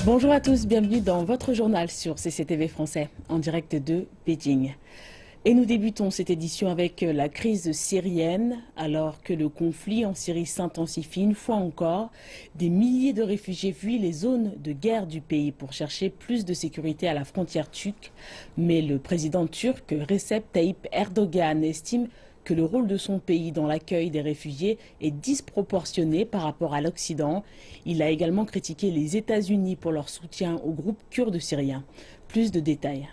Bonjour à tous, bienvenue dans votre journal sur CCTV français, en direct de Pékin. Et nous débutons cette édition avec la crise syrienne. Alors que le conflit en Syrie s'intensifie une fois encore, des milliers de réfugiés fuient les zones de guerre du pays pour chercher plus de sécurité à la frontière turque. Mais le président turc Recep Tayyip Erdogan estime que le rôle de son pays dans l'accueil des réfugiés est disproportionné par rapport à l'Occident. Il a également critiqué les États-Unis pour leur soutien au groupe kurde syrien. Plus de détails.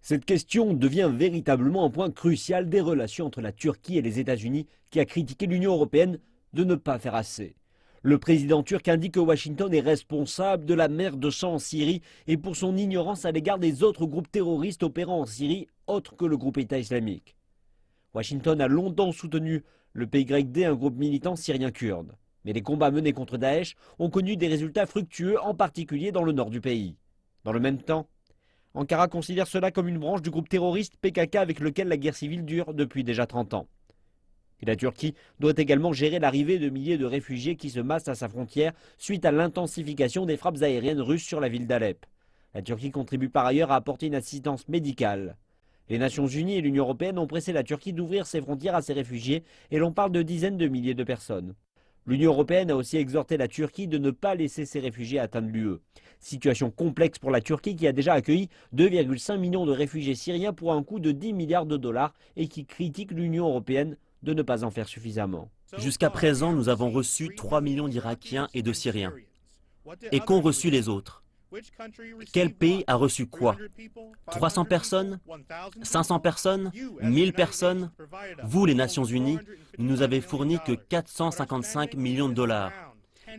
Cette question devient véritablement un point crucial des relations entre la Turquie et les États-Unis, qui a critiqué l'Union européenne de ne pas faire assez. Le président turc indique que Washington est responsable de la mer de sang en Syrie et pour son ignorance à l'égard des autres groupes terroristes opérant en Syrie, autres que le groupe État islamique. Washington a longtemps soutenu le PYD, un groupe militant syrien kurde. Mais les combats menés contre Daesh ont connu des résultats fructueux, en particulier dans le nord du pays. Dans le même temps, Ankara considère cela comme une branche du groupe terroriste PKK avec lequel la guerre civile dure depuis déjà 30 ans. Et la Turquie doit également gérer l'arrivée de milliers de réfugiés qui se massent à sa frontière suite à l'intensification des frappes aériennes russes sur la ville d'Alep. La Turquie contribue par ailleurs à apporter une assistance médicale. Les Nations Unies et l'Union européenne ont pressé la Turquie d'ouvrir ses frontières à ces réfugiés et l'on parle de dizaines de milliers de personnes. L'Union européenne a aussi exhorté la Turquie de ne pas laisser ces réfugiés atteindre l'UE. Situation complexe pour la Turquie qui a déjà accueilli 2,5 millions de réfugiés syriens pour un coût de 10 milliards de dollars et qui critique l'Union européenne de ne pas en faire suffisamment. Jusqu'à présent, nous avons reçu 3 millions d'Irakiens et de Syriens. Et qu'ont reçu les autres? Quel pays a reçu quoi? 300 personnes? 500 personnes? 1000 personnes? Vous, les Nations Unies, ne nous avez fourni que 455 millions de dollars.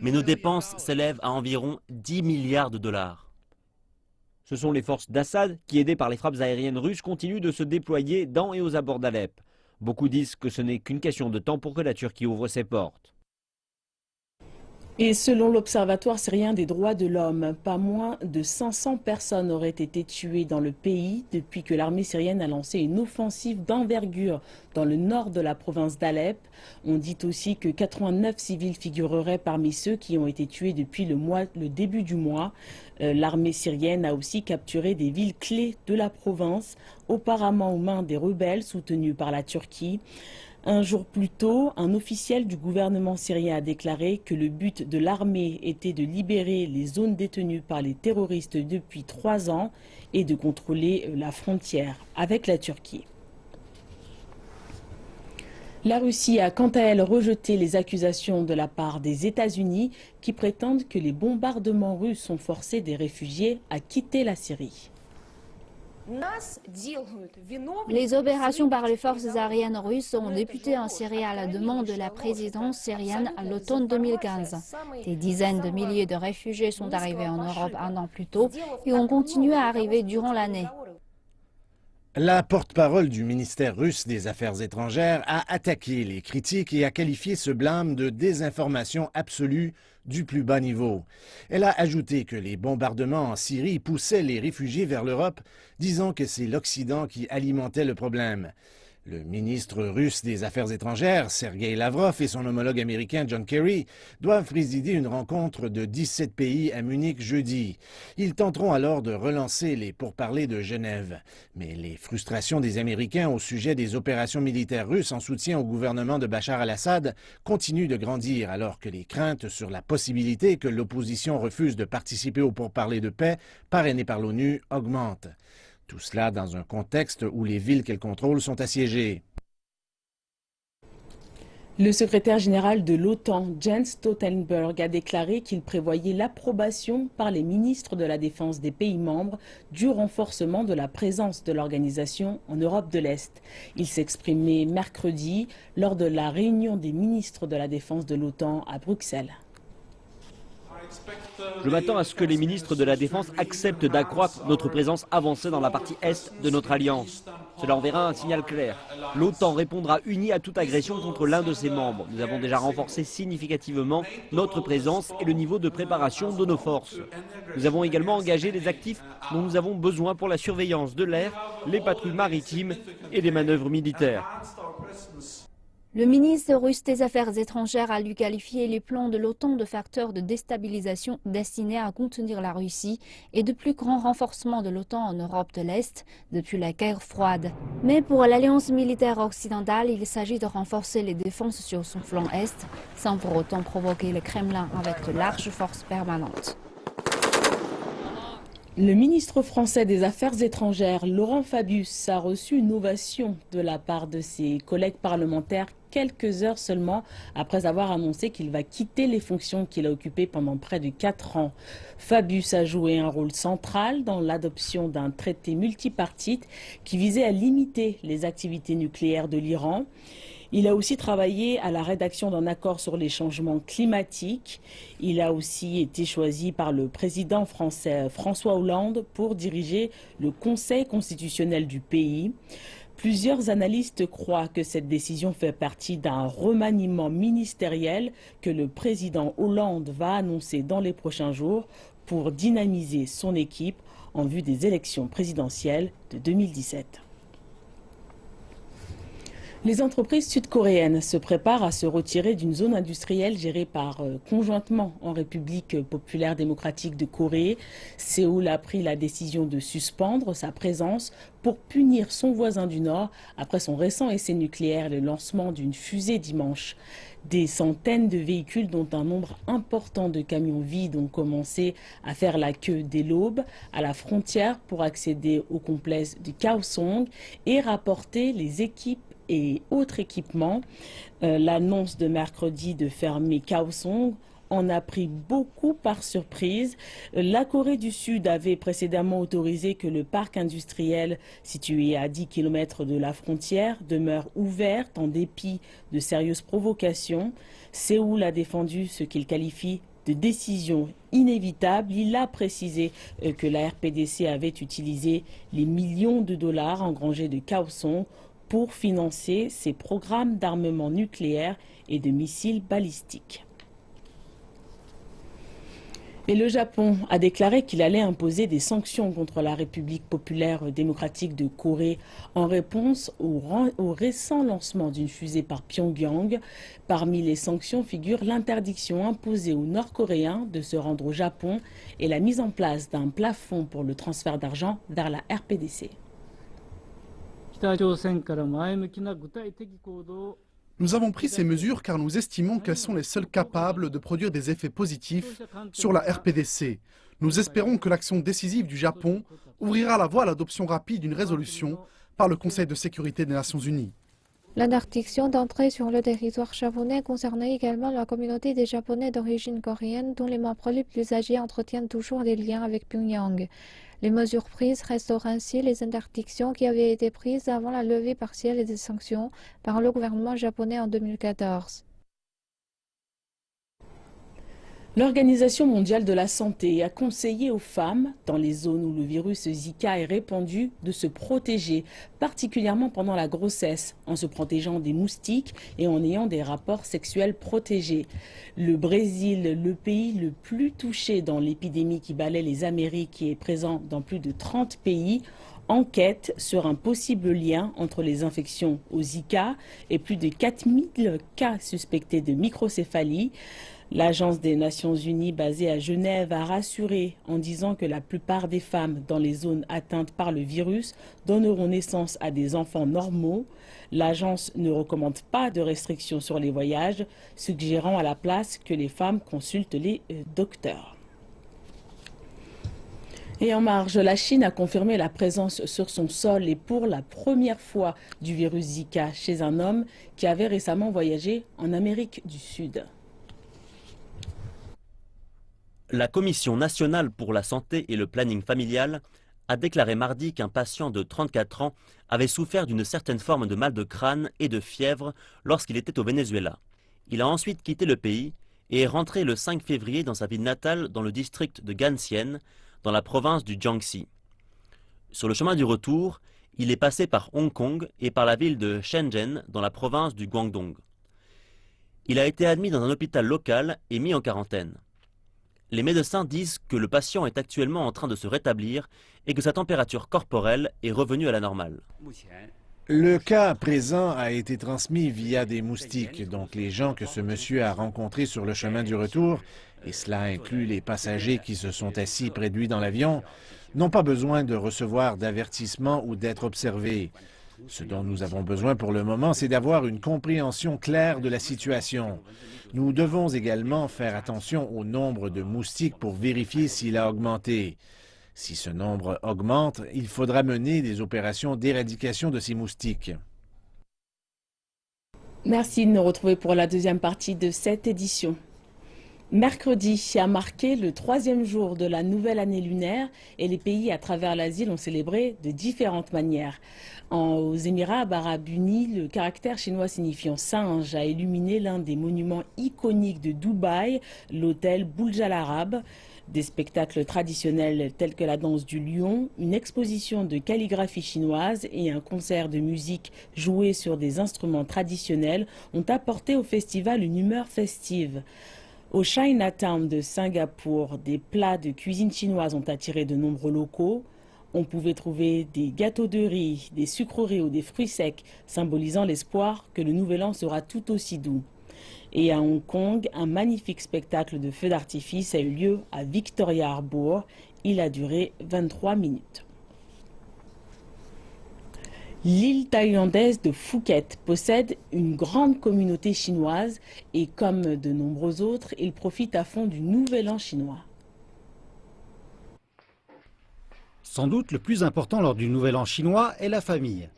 Mais nos dépenses s'élèvent à environ 10 milliards de dollars. Ce sont les forces d'Assad qui, aidées par les frappes aériennes russes, continuent de se déployer dans et aux abords d'Alep. Beaucoup disent que ce n'est qu'une question de temps pour que la Turquie ouvre ses portes. Et selon l'Observatoire syrien des droits de l'homme, pas moins de 500 personnes auraient été tuées dans le pays depuis que l'armée syrienne a lancé une offensive d'envergure dans le nord de la province d'Alep. On dit aussi que 89 civils figureraient parmi ceux qui ont été tués depuis le début du mois. L'armée syrienne a aussi capturé des villes clés de la province, auparavant aux mains des rebelles soutenus par la Turquie. Un jour plus tôt, un officiel du gouvernement syrien a déclaré que le but de l'armée était de libérer les zones détenues par les terroristes depuis 3 ans et de contrôler la frontière avec la Turquie. La Russie a quant à elle rejeté les accusations de la part des États-Unis qui prétendent que les bombardements russes ont forcé des réfugiés à quitter la Syrie. Les opérations par les forces aériennes russes ont débuté en Syrie à la demande de la présidence syrienne à l'automne 2015. Des dizaines de milliers de réfugiés sont arrivés en Europe un an plus tôt et ont continué à arriver durant l'année. La porte-parole du ministère russe des Affaires étrangères a attaqué les critiques et a qualifié ce blâme de désinformation absolue du plus bas niveau. Elle a ajouté que les bombardements en Syrie poussaient les réfugiés vers l'Europe, disant que c'est l'Occident qui alimentait le problème. Le ministre russe des Affaires étrangères, Sergei Lavrov, et son homologue américain John Kerry doivent présider une rencontre de 17 pays à Munich jeudi. Ils tenteront alors de relancer les pourparlers de Genève. Mais les frustrations des Américains au sujet des opérations militaires russes en soutien au gouvernement de Bachar al-Assad continuent de grandir alors que les craintes sur la possibilité que l'opposition refuse de participer aux pourparlers de paix parrainés par l'ONU augmentent. Tout cela dans un contexte où les villes qu'elle contrôle sont assiégées. Le secrétaire général de l'OTAN, Jens Stoltenberg, a déclaré qu'il prévoyait l'approbation par les ministres de la Défense des pays membres du renforcement de la présence de l'organisation en Europe de l'Est. Il s'exprimait mercredi lors de la réunion des ministres de la Défense de l'OTAN à Bruxelles. Je m'attends à ce que les ministres de la Défense acceptent d'accroître notre présence avancée dans la partie Est de notre alliance. Cela enverra un signal clair. L'OTAN répondra unie à toute agression contre l'un de ses membres. Nous avons déjà renforcé significativement notre présence et le niveau de préparation de nos forces. Nous avons également engagé les actifs dont nous avons besoin pour la surveillance de l'air, les patrouilles maritimes et les manœuvres militaires. Le ministre russe des Affaires étrangères a lui qualifié les plans de l'OTAN de facteurs de déstabilisation destinés à contenir la Russie et de plus grand renforcement de l'OTAN en Europe de l'Est depuis la guerre froide. Mais pour l'alliance militaire occidentale, il s'agit de renforcer les défenses sur son flanc Est, sans pour autant provoquer le Kremlin avec de larges forces permanentes. Le ministre français des Affaires étrangères, Laurent Fabius, a reçu une ovation de la part de ses collègues parlementaires quelques heures seulement après avoir annoncé qu'il va quitter les fonctions qu'il a occupées pendant près de 4 ans. Fabius a joué un rôle central dans l'adoption d'un traité multipartite qui visait à limiter les activités nucléaires de l'Iran. Il a aussi travaillé à la rédaction d'un accord sur les changements climatiques. Il a aussi été choisi par le président français François Hollande pour diriger le Conseil constitutionnel du pays. Plusieurs analystes croient que cette décision fait partie d'un remaniement ministériel que le président Hollande va annoncer dans les prochains jours pour dynamiser son équipe en vue des élections présidentielles de 2017. Les entreprises sud-coréennes se préparent à se retirer d'une zone industrielle gérée conjointement en République populaire démocratique de Corée. Séoul a pris la décision de suspendre sa présence pour punir son voisin du Nord après son récent essai nucléaire et le lancement d'une fusée dimanche. Des centaines de véhicules, dont un nombre important de camions vides, ont commencé à faire la queue dès l'aube à la frontière pour accéder au complexe de Kaohsiung et rapporter les équipes et autres équipements. L'annonce de mercredi de fermer Kaohsiung en a pris beaucoup par surprise. La Corée du Sud avait précédemment autorisé que le parc industriel situé à 10 km de la frontière demeure ouvert en dépit de sérieuses provocations. Séoul a défendu ce qu'il qualifie de décision inévitable. Il a précisé que la RPDC avait utilisé les millions de dollars engrangés de Kaohsiung pour financer ses programmes d'armement nucléaire et de missiles balistiques. Et le Japon a déclaré qu'il allait imposer des sanctions contre la République populaire démocratique de Corée en réponse au récent lancement d'une fusée par Pyongyang. Parmi les sanctions figure l'interdiction imposée aux Nord-Coréens de se rendre au Japon et la mise en place d'un plafond pour le transfert d'argent vers la RPDC. Nous avons pris ces mesures car nous estimons qu'elles sont les seules capables de produire des effets positifs sur la RPDC. Nous espérons que l'action décisive du Japon ouvrira la voie à l'adoption rapide d'une résolution par le Conseil de sécurité des Nations Unies. L'interdiction d'entrée sur le territoire japonais concernait également la communauté des Japonais d'origine coréenne dont les membres les plus âgés entretiennent toujours des liens avec Pyongyang. Les mesures prises restaurent ainsi les interdictions qui avaient été prises avant la levée partielle des sanctions par le gouvernement japonais en 2014. L'Organisation mondiale de la santé a conseillé aux femmes, dans les zones où le virus Zika est répandu, de se protéger, particulièrement pendant la grossesse, en se protégeant des moustiques et en ayant des rapports sexuels protégés. Le Brésil, le pays le plus touché dans l'épidémie qui balaie les Amériques et est présent dans plus de 30 pays, enquête sur un possible lien entre les infections au Zika et plus de 4000 cas suspectés de microcéphalie. L'Agence des Nations Unies basée à Genève a rassuré en disant que la plupart des femmes dans les zones atteintes par le virus donneront naissance à des enfants normaux. L'agence ne recommande pas de restrictions sur les voyages, suggérant à la place que les femmes consultent les docteurs. Et en marge, la Chine a confirmé la présence sur son sol et pour la première fois du virus Zika chez un homme qui avait récemment voyagé en Amérique du Sud. La Commission nationale pour la santé et le planning familial a déclaré mardi qu'un patient de 34 ans avait souffert d'une certaine forme de mal de crâne et de fièvre lorsqu'il était au Venezuela. Il a ensuite quitté le pays et est rentré le 5 février dans sa ville natale dans le district de Gansian, dans la province du Jiangxi. Sur le chemin du retour, il est passé par Hong Kong et par la ville de Shenzhen dans la province du Guangdong. Il a été admis dans un hôpital local et mis en quarantaine. Les médecins disent que le patient est actuellement en train de se rétablir et que sa température corporelle est revenue à la normale. Le cas présent a été transmis via des moustiques, donc les gens que ce monsieur a rencontrés sur le chemin du retour, et cela inclut les passagers qui se sont assis près de lui dans l'avion, n'ont pas besoin de recevoir d'avertissement ou d'être observés. Ce dont nous avons besoin pour le moment, c'est d'avoir une compréhension claire de la situation. Nous devons également faire attention au nombre de moustiques pour vérifier s'il a augmenté. Si ce nombre augmente, il faudra mener des opérations d'éradication de ces moustiques. Merci de nous retrouver pour la deuxième partie de cette édition. Mercredi a marqué le 3e jour de la nouvelle année lunaire et les pays à travers l'Asie l'ont célébré de différentes manières. Aux Émirats arabes unis, le caractère chinois signifiant singe a illuminé l'un des monuments iconiques de Dubaï, l'hôtel Burj Al Arab. Des spectacles traditionnels tels que la danse du lion, une exposition de calligraphie chinoise et un concert de musique joué sur des instruments traditionnels ont apporté au festival une humeur festive. Au Chinatown de Singapour, des plats de cuisine chinoise ont attiré de nombreux locaux. On pouvait trouver des gâteaux de riz, des sucreries ou des fruits secs, symbolisant l'espoir que le nouvel an sera tout aussi doux. Et à Hong Kong, un magnifique spectacle de feux d'artifice a eu lieu à Victoria Harbour. Il a duré 23 minutes. L'île thaïlandaise de Phuket possède une grande communauté chinoise et comme de nombreux autres, il profite à fond du nouvel an chinois. Sans doute le plus important lors du nouvel an chinois est la famille.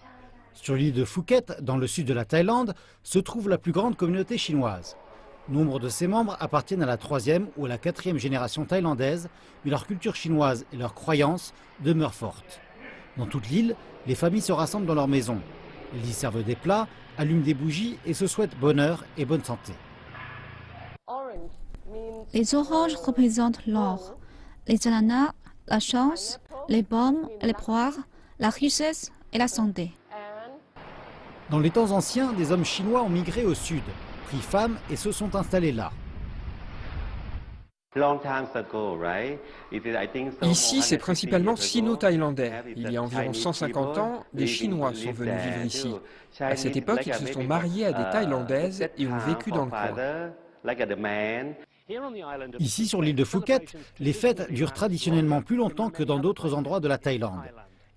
Sur l'île de Phuket, dans le sud de la Thaïlande, se trouve la plus grande communauté chinoise. Nombre de ses membres appartiennent à la 3e ou à la 4e génération thaïlandaise, mais leur culture chinoise et leurs croyances demeurent fortes. Dans toute l'île, les familles se rassemblent dans leur maison. Ils y servent des plats, allument des bougies et se souhaitent bonheur et bonne santé. Les oranges représentent l'or, les ananas, la chance, les pommes et les poires, la richesse et la santé. Dans les temps anciens, des hommes chinois ont migré au sud, pris femme et se sont installés là. Ici, c'est principalement sino-thaïlandais. Il y a environ 150 ans, des Chinois sont venus vivre ici. À cette époque, ils se sont mariés à des Thaïlandaises et ont vécu dans le coin. Ici, sur l'île de Phuket, les fêtes durent traditionnellement plus longtemps que dans d'autres endroits de la Thaïlande.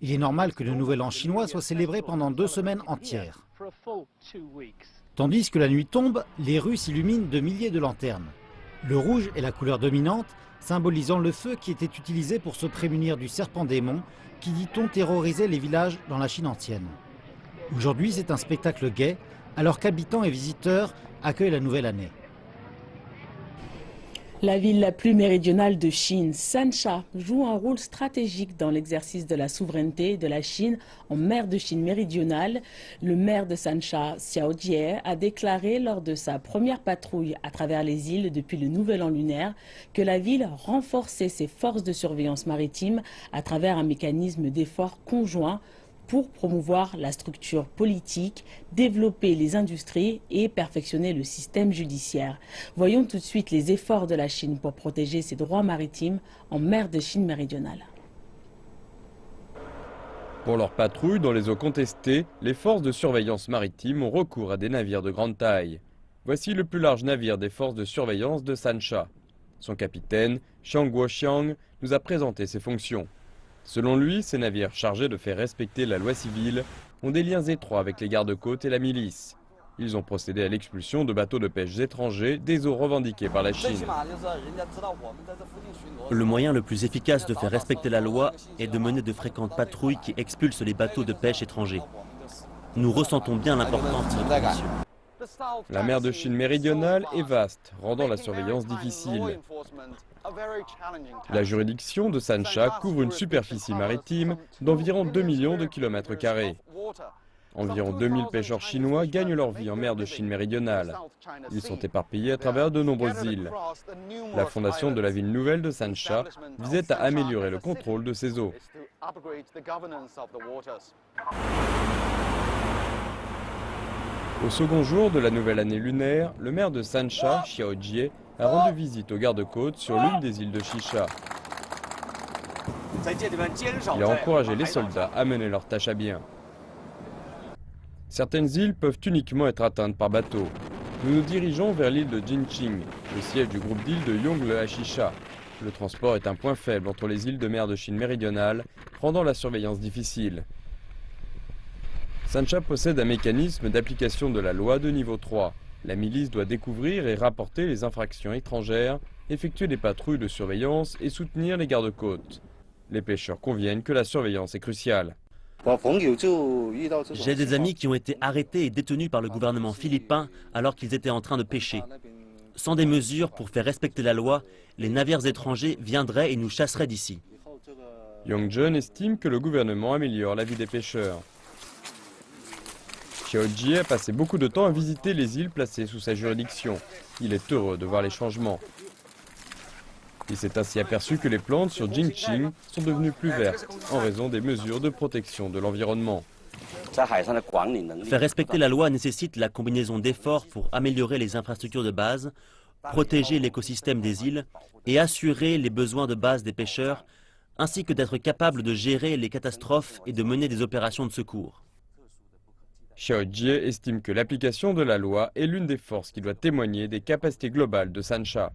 Il est normal que le Nouvel An chinois soit célébré pendant 2 semaines entières. Tandis que la nuit tombe, les rues s'illuminent de milliers de lanternes. Le rouge est la couleur dominante, symbolisant le feu qui était utilisé pour se prémunir du serpent démon qui, dit-on, terrorisait les villages dans la Chine ancienne. Aujourd'hui, c'est un spectacle gai, alors qu'habitants et visiteurs accueillent la nouvelle année. La ville la plus méridionale de Chine, Sansha, joue un rôle stratégique dans l'exercice de la souveraineté de la Chine en mer de Chine méridionale. Le maire de Sansha, Xiao Jie, a déclaré lors de sa première patrouille à travers les îles depuis le nouvel an lunaire que la ville renforçait ses forces de surveillance maritime à travers un mécanisme d'effort conjoint pour promouvoir la structure politique, développer les industries et perfectionner le système judiciaire. Voyons tout de suite les efforts de la Chine pour protéger ses droits maritimes en mer de Chine méridionale. Pour leur patrouille dans les eaux contestées, les forces de surveillance maritime ont recours à des navires de grande taille. Voici le plus large navire des forces de surveillance de Sansha. Son capitaine, Xiang Guoxiang, nous a présenté ses fonctions. Selon lui, ces navires chargés de faire respecter la loi civile ont des liens étroits avec les gardes-côtes et la milice. Ils ont procédé à l'expulsion de bateaux de pêche étrangers des eaux revendiquées par la Chine. Le moyen le plus efficace de faire respecter la loi est de mener de fréquentes patrouilles qui expulsent les bateaux de pêche étrangers. Nous ressentons bien l'importance de notre mission. La mer de Chine méridionale est vaste, rendant la surveillance difficile. La juridiction de Sansha couvre une superficie maritime d'environ 2 millions de kilomètres carrés. Environ 2000 pêcheurs chinois gagnent leur vie en mer de Chine méridionale. Ils sont éparpillés à travers de nombreuses îles. La fondation de la ville nouvelle de Sansha visait à améliorer le contrôle de ces eaux. Au second jour de la nouvelle année lunaire, le maire de Sansha, Xiao Jie, a rendu visite aux gardes-côtes sur l'une des îles de Shisha. Il a encouragé les soldats à mener leur tâche à bien. Certaines îles peuvent uniquement être atteintes par bateau. Nous nous dirigeons vers l'île de Jinqing, le siège du groupe d'îles de Yongle-Ashisha. Le transport est un point faible entre les îles de mer de Chine méridionale, rendant la surveillance difficile. Sancha possède un mécanisme d'application de la loi de niveau 3. La milice doit découvrir et rapporter les infractions étrangères, effectuer des patrouilles de surveillance et soutenir les gardes-côtes. Les pêcheurs conviennent que la surveillance est cruciale. J'ai des amis qui ont été arrêtés et détenus par le gouvernement philippin alors qu'ils étaient en train de pêcher. Sans des mesures pour faire respecter la loi, les navires étrangers viendraient et nous chasseraient d'ici. Young Jun estime que le gouvernement améliore la vie des pêcheurs. Xiao Jie a passé beaucoup de temps à visiter les îles placées sous sa juridiction. Il est heureux de voir les changements. Il s'est ainsi aperçu que les plantes sur Jinqing sont devenues plus vertes en raison des mesures de protection de l'environnement. Faire respecter la loi nécessite la combinaison d'efforts pour améliorer les infrastructures de base, protéger l'écosystème des îles et assurer les besoins de base des pêcheurs, ainsi que d'être capable de gérer les catastrophes et de mener des opérations de secours. Xiao Jie estime que l'application de la loi est l'une des forces qui doit témoigner des capacités globales de Sancha.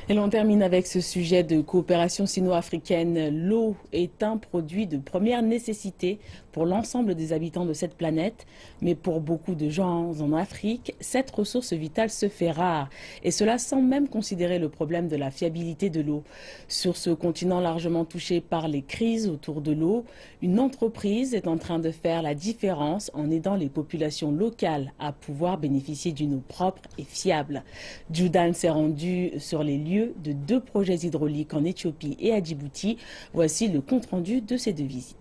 Et l'on termine avec ce sujet de coopération sino-africaine. L'eau est un produit de première nécessité pour l'ensemble des habitants de cette planète. Mais pour beaucoup de gens en Afrique, cette ressource vitale se fait rare. Et cela sans même considérer le problème de la fiabilité de l'eau. Sur ce continent largement touché par les crises autour de l'eau, une entreprise est en train de faire la différence en aidant les populations locales à pouvoir bénéficier d'une eau propre et fiable. Judan s'est rendu sur les lieux de 2 projets hydrauliques en Éthiopie et à Djibouti. Voici le compte-rendu de ces 2 visites.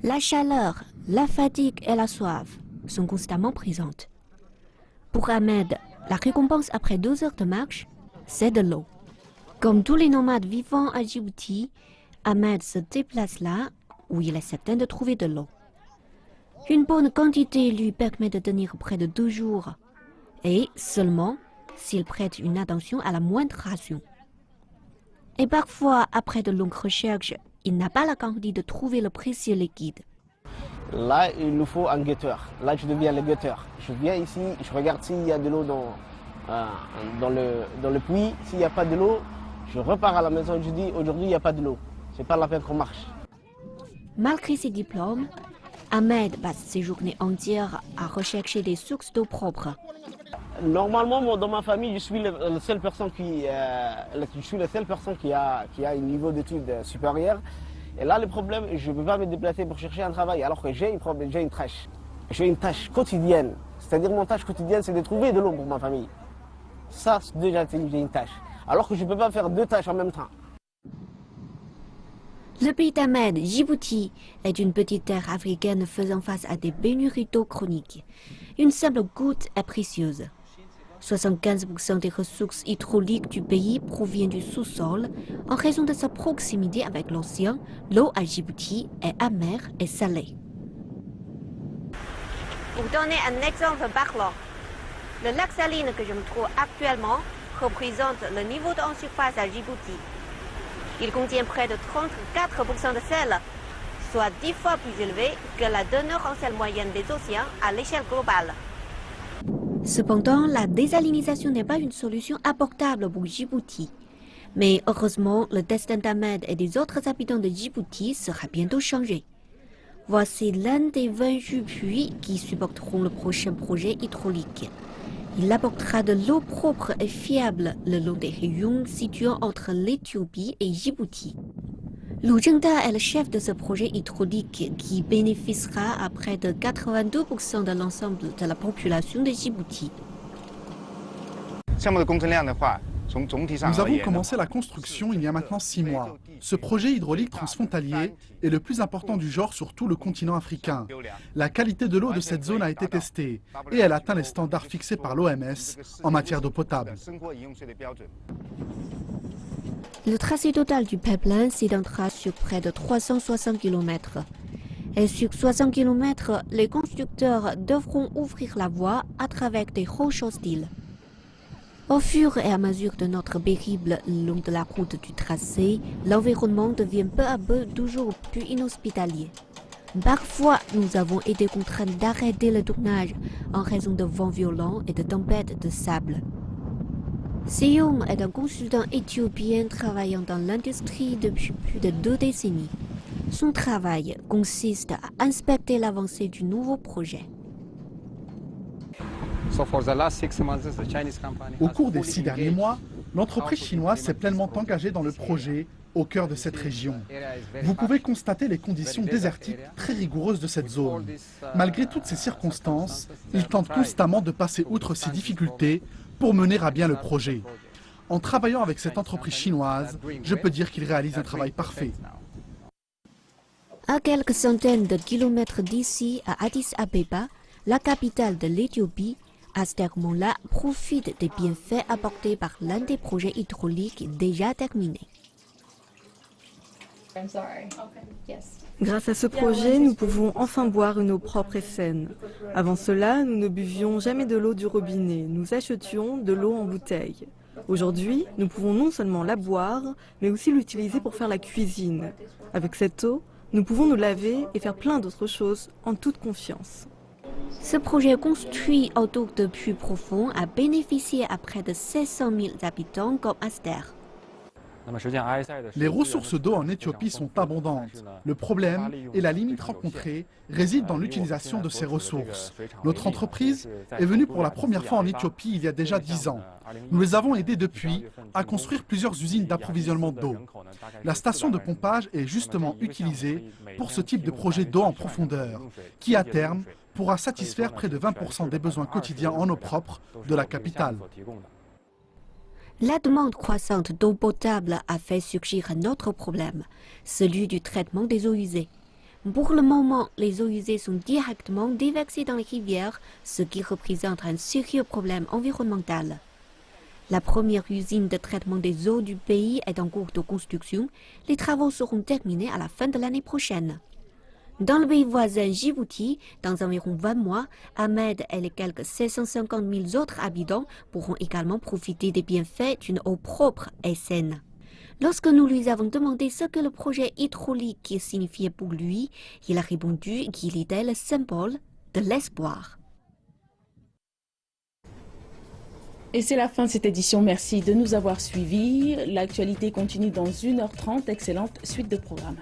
La chaleur, la fatigue et la soif sont constamment présentes. Pour Ahmed, la récompense après 2 heures de marche, c'est de l'eau. Comme tous les nomades vivant à Djibouti, Ahmed se déplace là où il est certain de trouver de l'eau. Une bonne quantité lui permet de tenir près de 2 jours. Et seulement s'il prête une attention à la moindre ration. Et parfois, après de longues recherches, il n'a pas la garantie de trouver le précieux liquide. Là, il nous faut un guetteur. Là, je deviens le guetteur. Je viens ici, je regarde s'il y a de l'eau dans le puits. S'il n'y a pas de l'eau, je repars à la maison et je dis aujourd'hui, il n'y a pas de l'eau. C'est pas la peine qu'on marche. Malgré ses diplômes, Ahmed passe ses journées entières à rechercher des sources d'eau propre. Normalement, dans ma famille, je suis la seule personne qui a un niveau d'études supérieur. Et là, le problème, je ne peux pas me déplacer pour chercher un travail, alors que j'ai une tâche. J'ai une tâche quotidienne. C'est-à-dire, mon tâche quotidienne, c'est de trouver de l'eau pour ma famille. Ça, déjà, j'ai une tâche. Alors que je ne peux pas faire 2 tâches en même temps. Le pays d'Ahmed, Djibouti, est une petite terre africaine faisant face à des pénuries d'eau chroniques. Une simple goutte est précieuse. 75% des ressources hydrauliques du pays proviennent du sous-sol. En raison de sa proximité avec l'océan, l'eau à Djibouti est amère et salée. Pour donner un exemple parlant, le lac saline que je me trouve actuellement représente le niveau d'eau en surface à Djibouti. Il contient près de 34% de sel, soit 10 fois plus élevé que la donneur en sel moyenne des océans à l'échelle globale. Cependant, la désalinisation n'est pas une solution abordable pour Djibouti. Mais heureusement, le destin d'Ahmed et des autres habitants de Djibouti sera bientôt changé. Voici l'un des 28 puits qui supporteront le prochain projet hydraulique. Il apportera de l'eau propre et fiable le long des rayons situant entre l'Éthiopie et Djibouti. Lu Zhengda est le chef de ce projet hydraulique qui bénéficiera à près de 82% de l'ensemble de la population de Djibouti. Nous avons commencé la construction il y a maintenant 6 mois. Ce projet hydraulique transfrontalier est le plus important du genre sur tout le continent africain. La qualité de l'eau de cette zone a été testée et elle atteint les standards fixés par l'OMS en matière d'eau potable. Le tracé total du pipeline s'étendra sur près de 360 km. Et sur 60 km, les constructeurs devront ouvrir la voie à travers des roches hostiles. Au fur et à mesure de notre périple le long de la route du tracé, l'environnement devient peu à peu toujours plus inhospitalier. Parfois, nous avons été contraints d'arrêter le tournage en raison de vents violents et de tempêtes de sable. Seyoum est un consultant éthiopien travaillant dans l'industrie depuis plus de 2 décennies. Son travail consiste à inspecter l'avancée du nouveau projet. Au cours des 6 derniers mois, l'entreprise chinoise s'est pleinement engagée dans le projet au cœur de cette région. Vous pouvez constater les conditions désertiques très rigoureuses de cette zone. Malgré toutes ces circonstances, ils tentent constamment de passer outre ces difficultés pour mener à bien le projet. En travaillant avec cette entreprise chinoise, je peux dire qu'ils réalisent un travail parfait. À quelques centaines de kilomètres d'ici, à Addis Abeba, la capitale de l'Éthiopie, Aster Molla profite des bienfaits apportés par l'un des projets hydrauliques déjà terminés. Grâce à ce projet, nous pouvons enfin boire une eau propre et saine. Avant cela, nous ne buvions jamais de l'eau du robinet, nous achetions de l'eau en bouteille. Aujourd'hui, nous pouvons non seulement la boire, mais aussi l'utiliser pour faire la cuisine. Avec cette eau, nous pouvons nous laver et faire plein d'autres choses en toute confiance. Ce projet construit autour de puits profonds a bénéficié à près de 700 000 habitants comme Aster. Les ressources d'eau en Éthiopie sont abondantes. Le problème et la limite rencontrée résident dans l'utilisation de ces ressources. Notre entreprise est venue pour la première fois en Éthiopie il y a déjà 10 ans. Nous les avons aidés depuis à construire plusieurs usines d'approvisionnement d'eau. La station de pompage est justement utilisée pour ce type de projet d'eau en profondeur, qui à terme pourra satisfaire près de 20% des besoins quotidiens en eau propre de la capitale. La demande croissante d'eau potable a fait surgir un autre problème, celui du traitement des eaux usées. Pour le moment, les eaux usées sont directement déversées dans les rivières, ce qui représente un sérieux problème environnemental. La première usine de traitement des eaux du pays est en cours de construction. Les travaux seront terminés à la fin de l'année prochaine. Dans le pays voisin Djibouti, dans environ 20 mois, Ahmed et les quelques 750 000 autres habitants pourront également profiter des bienfaits d'une eau propre et saine. Lorsque nous lui avons demandé ce que le projet hydraulique signifiait pour lui, il a répondu qu'il était le symbole de l'espoir. Et c'est la fin de cette édition. Merci de nous avoir suivis. L'actualité continue dans 1h30. Excellente suite de programme.